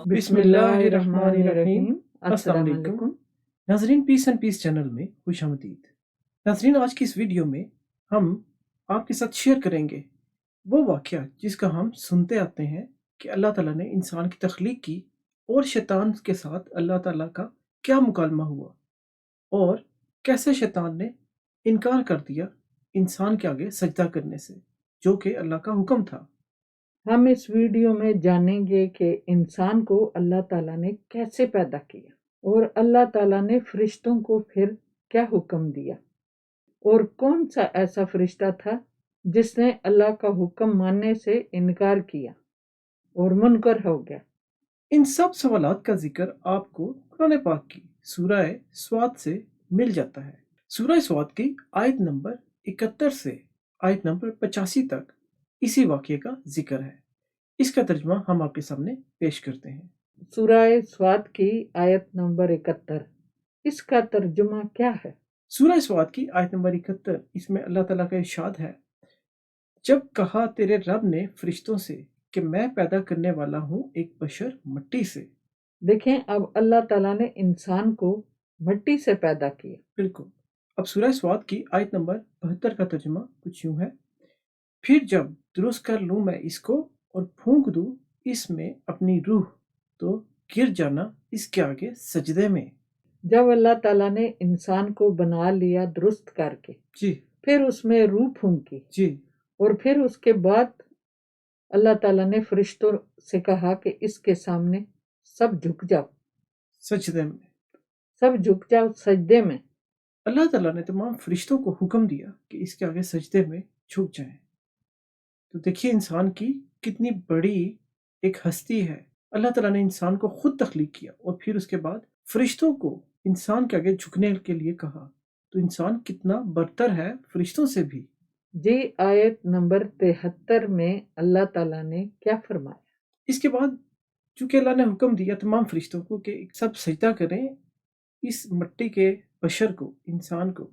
بسم اللہ الرحمن الرحیم۔ السلام علیکم ناظرین، پیس اینڈ پیس چینل میں خوش آمدید۔ ناظرین، آج کی اس ویڈیو میں ہم آپ کے ساتھ شیئر کریں گے وہ واقعہ جس کا ہم سنتے آتے ہیں کہ اللہ تعالیٰ نے انسان کی تخلیق کی اور شیطان کے ساتھ اللہ تعالیٰ کا کیا مکالمہ ہوا اور کیسے شیطان نے انکار کر دیا انسان کے آگے سجدہ کرنے سے، جو کہ اللہ کا حکم تھا۔ ہم اس ویڈیو میں جانیں گے کہ انسان کو اللہ تعالیٰ نے کیسے پیدا کیا اور اللہ تعالیٰ نے فرشتوں کو پھر کیا حکم دیا، اور کون سا ایسا فرشتہ تھا جس نے اللہ کا حکم ماننے سے انکار کیا اور منکر ہو گیا۔ ان سب سوالات کا ذکر آپ کو قرآن پاک کی سورہ سواد سے مل جاتا ہے۔ سورہ سواد کی آیت نمبر 71 سے آیت نمبر 85 تک اسی واقعے کا ذکر ہے۔ اس کا ترجمہ ہم آپ کے سامنے پیش کرتے ہیں۔ سورہ سواد کی آیت نمبر 71، اس کا ترجمہ کیا ہے؟ سورہ سواد کی آیت نمبر 71، اس میں اللہ تعالیٰ کا ارشاد ہے، جب کہا تیرے رب نے فرشتوں سے کہ میں پیدا کرنے والا ہوں ایک بشر مٹی سے۔ دیکھیں، اب اللہ تعالیٰ نے انسان کو مٹی سے پیدا کیا۔ بالکل۔ اب سورہ سواد کی آیت نمبر 72 کا ترجمہ کچھ یوں ہے، پھر جب درست کر لوں میں اس کو اور پھونک دوں اس میں اپنی روح تو گر جانا اس کے آگے سجدے میں۔ جب اللہ تعالیٰ نے انسان کو بنا لیا درست کر کے، جی پھر اس میں روح پھونکی، جی اور پھر اس کے بعد اللہ تعالیٰ نے فرشتوں سے کہا کہ اس کے سامنے سب جھک جاؤ، سجدے میں۔ سب جھک جاؤ سجدے میں۔ اللہ تعالیٰ نے تمام فرشتوں کو حکم دیا کہ اس کے آگے سجدے میں جھک جائیں۔ تو دیکھیے انسان کی کتنی بڑی ایک ہستی ہے۔ اللہ تعالیٰ نے انسان کو خود تخلیق کیا اور پھر اس کے بعد فرشتوں کو انسان کے آگے جھکنے کے لیے کہا، تو انسان کتنا برتر ہے فرشتوں سے بھی۔ جی، آیت نمبر 73 میں اللہ تعالیٰ نے کیا فرمایا؟ اس کے بعد چونکہ اللہ نے حکم دیا تمام فرشتوں کو کہ سب سجدہ کریں اس مٹی کے بشر کو، انسان کو،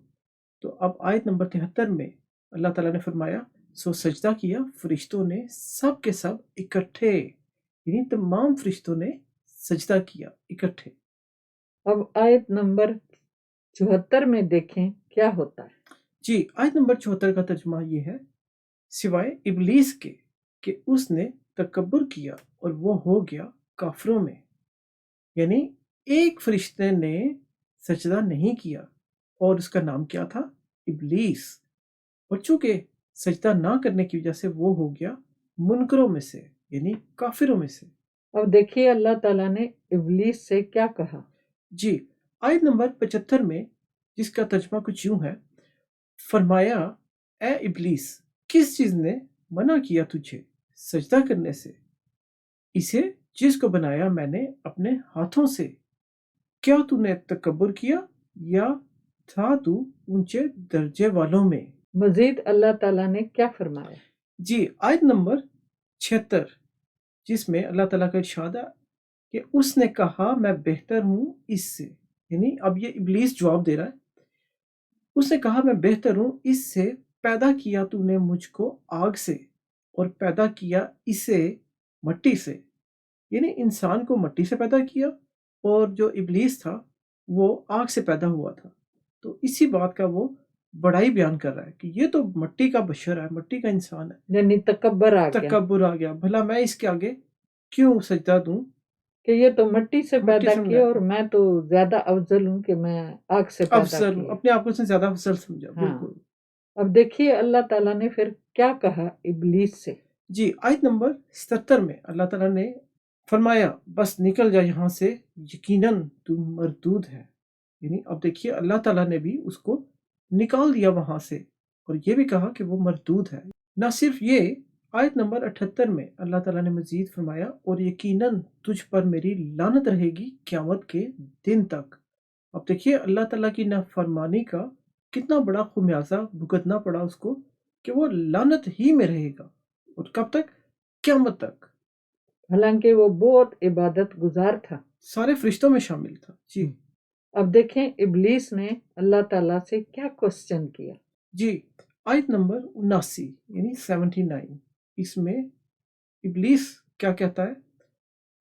تو اب آیت نمبر 73 میں اللہ تعالیٰ نے فرمایا، سو سجدہ کیا فرشتوں نے سب کے سب اکٹھے، یعنی تمام فرشتوں نے سجدہ کیا اکٹھے۔ اب آیت نمبر 74 میں دیکھیں کیا ہوتا ہے۔ جی، آیت نمبر 74 کا ترجمہ یہ ہے، سوائے ابلیس کے کہ اس نے تکبر کیا اور وہ ہو گیا کافروں میں، یعنی ایک فرشتے نے سجدہ نہیں کیا اور اس کا نام کیا تھا؟ ابلیس، اور چونکہ سجدہ نہ کرنے کی وجہ سے وہ ہو گیا منکروں میں سے، یعنی کافروں میں سے۔ اب دیکھیے اللہ تعالیٰ نے ابلیس سے کیا کہا۔ جی، آیت نمبر 75 میں جس کا ترجمہ کچھ یوں ہے، فرمایا، اے ابلیس، کس چیز نے منع کیا تجھے سجدہ کرنے سے؟ اسے جس کو بنایا میں نے اپنے ہاتھوں سے، کیا تو نے تکبر کیا یا تھا تو اونچے درجے والوں میں؟ مزید اللہ تعالیٰ نے کیا فرمایا؟ جی، آیت نمبر 76 جس میں اللہ تعالیٰ کا ارشاد ہے کہ اس نے کہا میں بہتر ہوں اس سے، یعنی اب یہ ابلیس جواب دے رہا ہے، اس نے کہا میں بہتر ہوں اس سے، پیدا کیا تو نے مجھ کو آگ سے اور پیدا کیا اسے مٹی سے، یعنی انسان کو مٹی سے پیدا کیا اور جو ابلیس تھا وہ آگ سے پیدا ہوا تھا۔ تو اسی بات کا وہ بڑائی بیان کر رہا ہے کہ یہ تو مٹی کا بشر ہے، مٹی کا انسان ہے، یعنی تکبر آ گیا، تکبر آ گیا، بھلا میں اس کے آگے کیوں سجدہ دوں کہ یہ تو مٹی سے مٹی پیدا سے کیا بنایا، اور میں تو زیادہ افضل ہوں کہ میں آگ سے پیدا افضل ہوں، کیا۔ اپنے آپ کو اس نے زیادہ افضل سمجھا۔ ہاں، بالکل۔ اب دیکھیے اللہ تعالیٰ نے پھر کیا کہا ابلیس سے۔ جی، آیت نمبر 77 میں اللہ تعالیٰ نے فرمایا، بس نکل جا یہاں سے، یقیناً تو مردود ہے، یعنی اب دیکھیے اللہ تعالیٰ نے بھی اس کو نکال دیا وہاں سے اور یہ بھی کہا کہ وہ مردود ہے۔ نہ صرف یہ، آیت نمبر 78 میں اللہ تعالیٰ نے مزید فرمایا، اور یقیناً تجھ پر میری لعنت رہے گی قیامت کے دن تک۔ اب دیکھیے اللہ تعالیٰ کی نافرمانی کا کتنا بڑا خمیازہ بھگتنا پڑا اس کو کہ وہ لعنت ہی میں رہے گا، اور کب تک؟ قیامت تک۔ حالانکہ وہ بہت عبادت گزار تھا، سارے فرشتوں میں شامل تھا۔ جی اب دیکھیں ابلیس نے اللہ تعالیٰ سے کیا کوسچن کیا۔ جی، آیت نمبر 79 یعنی 79، اس میں ابلیس کیا کہتا ہے؟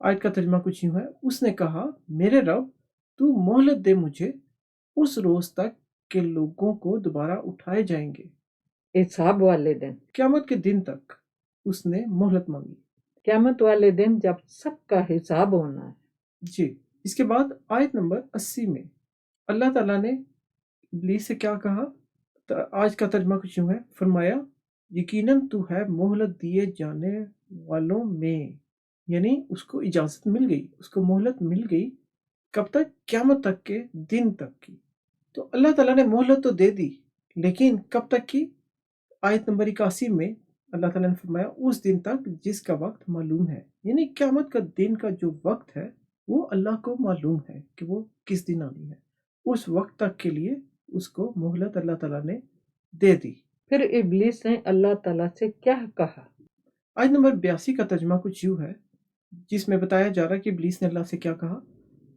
आयत का तर्जुमा कुछ यूं है, उसने कहा, मेरे रब, तू मोहलत दे मुझे उस रोज तक के लोगों को दोबारा उठाए जाएंगे, हिसाब वाले दिन, क़यामत के दिन तक उसने मोहलत मांगी। क़यामत वाले दिन जब सबका हिसाब होना है। जी। इसके बाद आयत नंबर 80 में अल्लाह ताला ने इब्लीस से क्या कहा? आज का तर्जुमा कुछ यूं है, फरमाया, यकीनन तू है मोहलत दिए जाने वालों में, यानी उसको इजाजत मिल गई, उसको मोहलत मिल गई। कब तक? क़यामत तक के दिन तक की। तो अल्लाह ताला ने मोहलत तो दे दी, लेकिन कब तक की? आयत नंबर 81 में अल्लाह ताला ने फरमाया, उस दिन तक जिसका वक्त मालूम है, यानी क़यामत का दिन का जो वक्त है वो अल्लाह को मालूम है कि वो किस दिन आनी है। उस वक्त तक के लिए उसको मोहलत अल्लाह ताला ने दे दी। फिर इब्लीस ने अल्लाह ताला से क्या कहा? आयत नंबर 82 का तर्जुमा कुछ यूं है, जिसमें बताया जा रहा है कि इब्लीस ने अल्लाह से क्या कहा।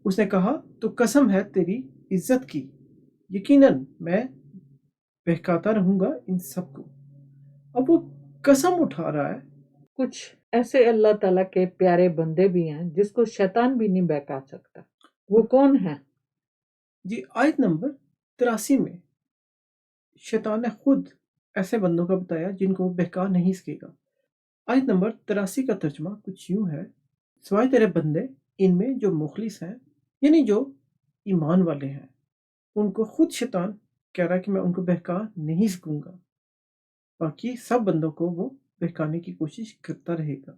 उसने कहा, तो कसम है तेरी इज्जत की, यकीनन मैं बहकाता रहूंगा इन सबको। अब वो कसम उठा रहा है। कुछ ऐसे अल्लाह ताला के प्यारे बंदे भी हैं जिसको शैतान भी नहीं बहका सकता। वो कौन है? जी, आयत नंबर 83 में शैतान ने खुद ऐसे बंदों का बताया जिनको बहका नहीं सकेगा। आयत नंबर 83 का तर्जुमा कुछ यूं है, सिवाय तेरे बंदे इनमें जो मुखलिस हैं, यानी जो ईमान वाले हैं, उनको खुद शैतान कह रहा है कि मैं उनको बहका नहीं सकूंगा। बाकी सब बंदों को वो बहकाने की कोशिश करता रहेगा।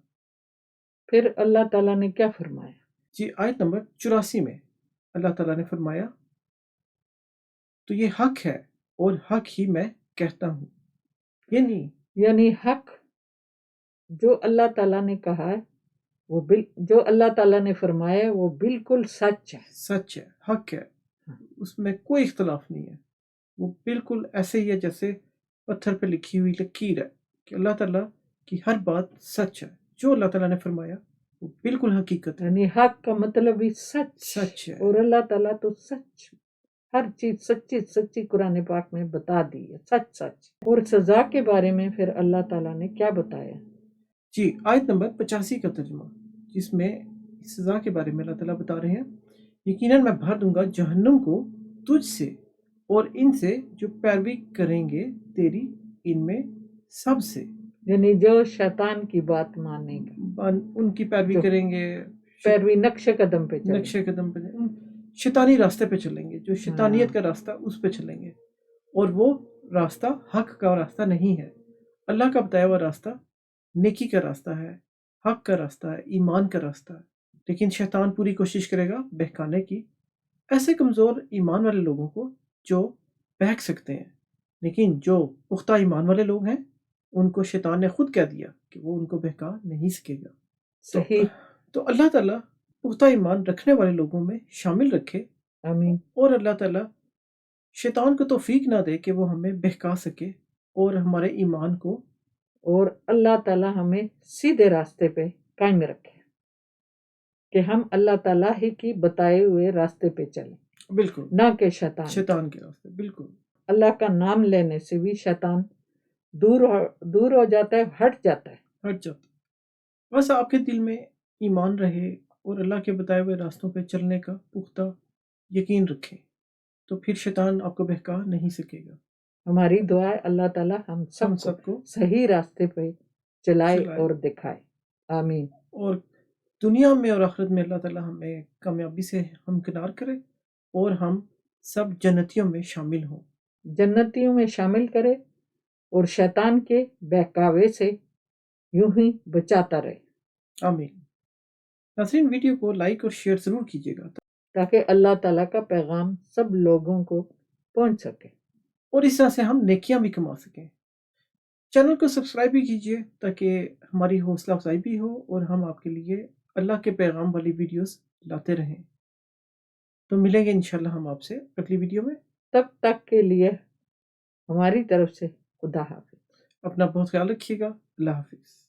फिर अल्लाह ताला ने क्या फरमाया? जी, आयत नंबर 84 में अल्लाह ताला ने फरमाया, तो ये हक है और हक ही मैं कहता हूँ, यानी हक जो अल्लाह ताला ने कहा है वो जो अल्लाह ताला ने फरमाया है वो बिल्कुल सच है। सच है, हक है, उसमें कोई इख्तलाफ नहीं है। वो बिल्कुल ऐसे ही है जैसे पत्थर पे लिखी हुई लकीर है कि अल्लाह ताला की हर बात सच है। जो अल्लाह ताला ने फरमाया वो बिल्कुल हकीकत है। यानी हक का मतलब भी सच है। और अल्लाह ताला तो सच, हर चीज सच्ची सच्ची कुरान पाक में बता दी है, सच सच। और सजा के बारे में फिर अल्लाह ताला ने क्या बताया? जी, आयत नंबर 85 का तर्जुमा, जिसमें सजा के बारे में अल्लाह ताला बता रहे हैं, यकीनन मैं भर दूंगा जहन्नुम को तुझसे और इनसे जो पैरवी करेंगे तेरी, इनमें सबसे, यानी जो शैतान की बात मानेगा, उनकी पैरवी जो करेंगे, पैरवी नक्शे कदम पे चले, नक्शे कदम पे, शैतानी रास्ते पे चलेंगे, जो शैतानियत का रास्ता उस पे चलेंगे, और वो रास्ता हक का रास्ता नहीं है। अल्लाह का बताया हुआ रास्ता नेकी का रास्ता है, हक का रास्ता है, ईमान का रास्ता है। लेकिन शैतान पूरी कोशिश करेगा बहकाने की ऐसे कमज़ोर ईमान वाले लोगों को जो बहक सकते हैं। लेकिन जो पुख्ता ईमान वाले लोग हैं उनको शैतान ने खुद कह दिया कि वो उनको बहका नहीं सकेगा। सही। तो अल्लाह ताला पुख्ता ईमान रखने वाले लोगों में शामिल रखे। आमीन। और अल्लाह ताला शैतान को तौफीक ना दे कि वो हमें बहका सके और हमारे ईमान को, और अल्लाह ताला हमें सीधे रास्ते पे कायम रखे कि हम अल्लाह ताला ही की बताए हुए रास्ते पे चलें, बिल्कुल ना कि शैतान के रास्ते। बिल्कुल अल्लाह का नाम लेने से भी शैतान दूर हो जाता है, हट जाता है। हट जाता। बस आपके दिल में ईमान रहे और अल्लाह के बताए हुए रास्तों पे चलने का पुख्ता यकीन रखें, तो फिर शैतान आपको बहका नहीं सकेगा। हमारी दुआ है अल्लाह ताला हम सबको सही रास्ते पे चलाए चलाए और दिखाए। आमीन। और दुनिया में और आखिरत में अल्लाह ताला हमें कामयाबी से हमकिनार करे और हम सब जन्नतियों में शामिल हों। जन्नतियों में शामिल करे और शैतान के बहकावे से यूं ही बचाता रहे, आमीन। नाज़रीन, वीडियो को लाइक और शेयर ज़रूर कीजिएगा ताकि अल्लाह ताला का पैगाम सब लोगों को पहुंच सके और इस तरह से हम नेकियां भी कमा सकें। चैनल को सब्सक्राइब भी कीजिए ताकि हमारी हौसला अफजाई भी हो और हम आपके लिए अल्लाह के पैगाम वाली वीडियोस लाते रहें। तो मिलेंगे इंशाल्लाह हम आपसे अगली वीडियो में। तब तक के लिए हमारी तरफ से खुदा हाफिज। अपना बहुत ख्याल रखिएगा। अल्लाह हाफिज़।